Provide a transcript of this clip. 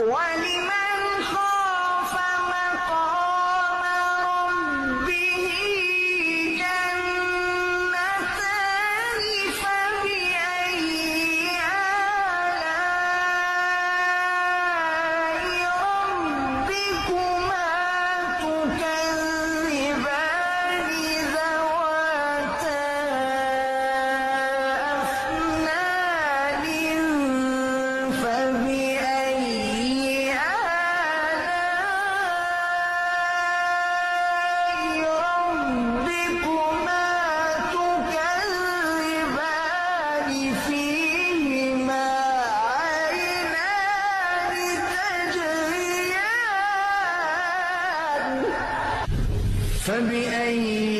ولمن خاف مقام ربه جنتان فبأي آلاء ربكما تكذبان ذواتا أفنان فبأي ربكما تكذبان فيهما عينان تجريان فبأي